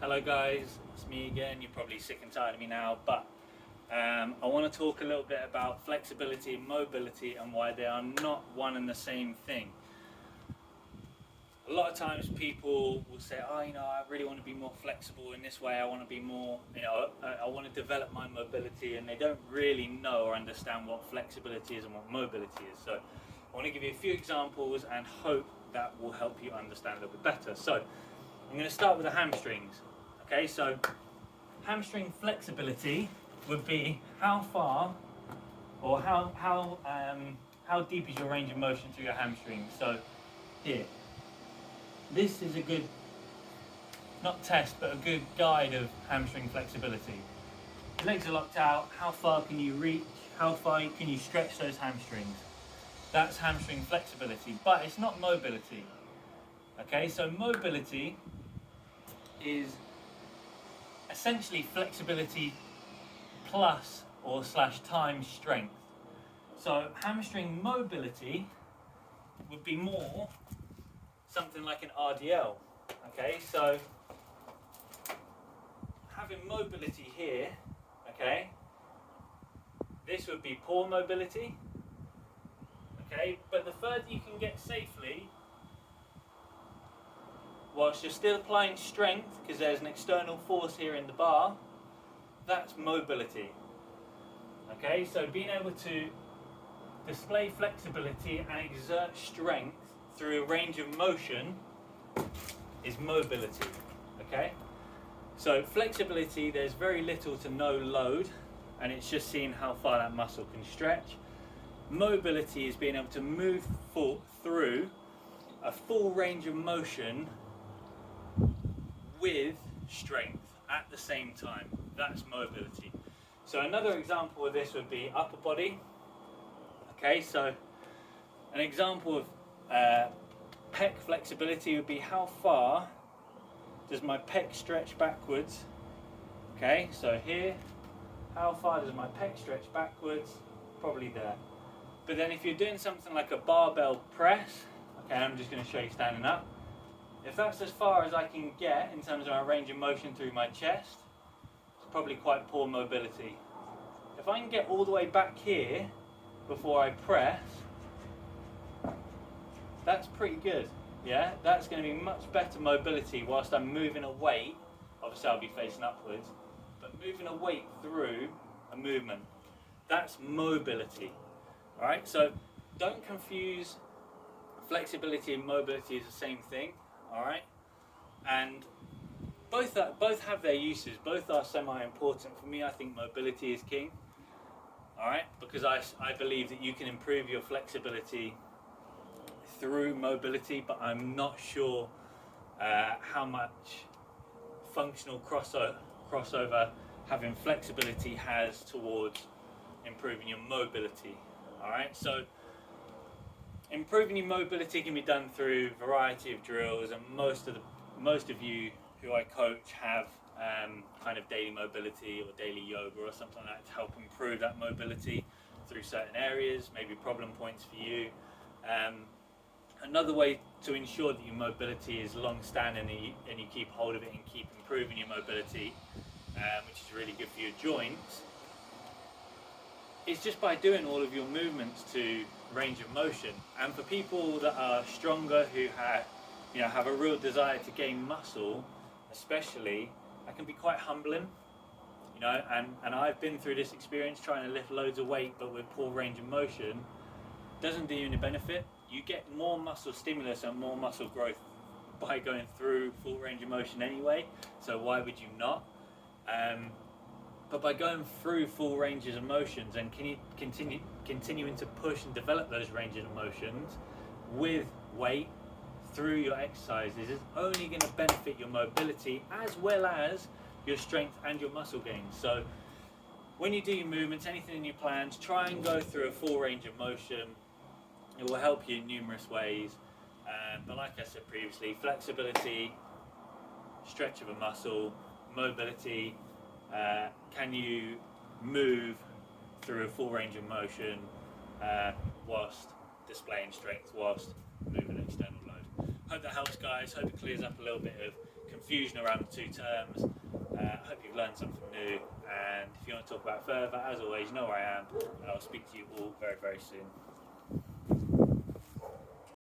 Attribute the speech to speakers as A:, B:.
A: Hello guys, it's me again. You're probably sick and tired of me now, but I want to talk a little bit about flexibility and mobility and why they are not one and the same thing. A lot of times people will say, I really want to be more flexible in this way. I want to be more, I want to develop my mobility, and they don't really know or understand what flexibility is and what mobility is. So I want to give you a few examples and hope that will help you understand a little bit better. So I'm going to start with the hamstrings. Okay, so hamstring flexibility would be how far or how deep is your range of motion through your hamstrings. So here, this is a good, not test, but a good guide of hamstring flexibility. The legs are locked out. How far can you reach? How far can you stretch those hamstrings? That's hamstring flexibility, but it's not mobility. Okay, so mobility is essentially flexibility plus or slash times strength. So hamstring mobility would be more something like an RDL. Okay, so having mobility here, okay, this would be poor mobility. Okay, but the further you can get safely, whilst you're still applying strength, because there's an external force here in the bar, that's mobility. Okay, so being able to display flexibility and exert strength through a range of motion is mobility. Okay, so flexibility, there's very little to no load, and it's just seeing how far that muscle can stretch. Mobility is being able to move through a full range of motion with strength at the same time. That's mobility. So another example of this would be upper body. Okay, so an example of pec flexibility would be how far does my pec stretch backwards. Okay, so here, how far does my pec stretch backwards? Probably there. But then if you're doing something like a barbell press, okay, I'm just going to show you standing up. If that's as far as I can get in terms of my range of motion through my chest, it's probably quite poor mobility. If I can get all the way back here before I press, that's pretty good. Yeah, that's going to be much better mobility whilst I'm moving a weight. Obviously I'll be facing upwards, but moving a weight through a movement, that's mobility. Alright, so don't confuse flexibility and mobility as the same thing. Alright, and both have their uses, both are semi-important. For me, I think mobility is king. Alright, because I believe that you can improve your flexibility through mobility, but I'm not sure how much functional crossover having flexibility has towards improving your mobility. Alright, so improving your mobility can be done through a variety of drills, and most of you who I coach have kind of daily mobility or daily yoga or something like that to help improve that mobility through certain areas, maybe problem points for you. Another way to ensure that your mobility is long-standing and you keep hold of it and keep improving your mobility, which is really good for your joints, is just by doing all of your movements to range of motion. And for people that are stronger, who have a real desire to gain muscle, especially, that can be quite humbling. And I've been through this experience trying to lift loads of weight, but with poor range of motion. Doesn't do you any benefit. You get more muscle stimulus and more muscle growth by going through full range of motion anyway, so why would you not? But by going through full ranges of motions and continuing to push and develop those ranges of motions with weight through your exercises is only going to benefit your mobility as well as your strength and your muscle gains. So when you do your movements, anything in your plans, try and go through a full range of motion. It will help you in numerous ways. But like I said previously, flexibility, stretch of a muscle, mobility, can you move through a full range of motion whilst displaying strength, whilst moving an external load. Hope that helps, guys. Hope it clears up a little bit of confusion confusion around the two terms. I hope you've learned something new, and if you want to talk about it further, as always, you know where I am, and I'll speak to you all very, very soon.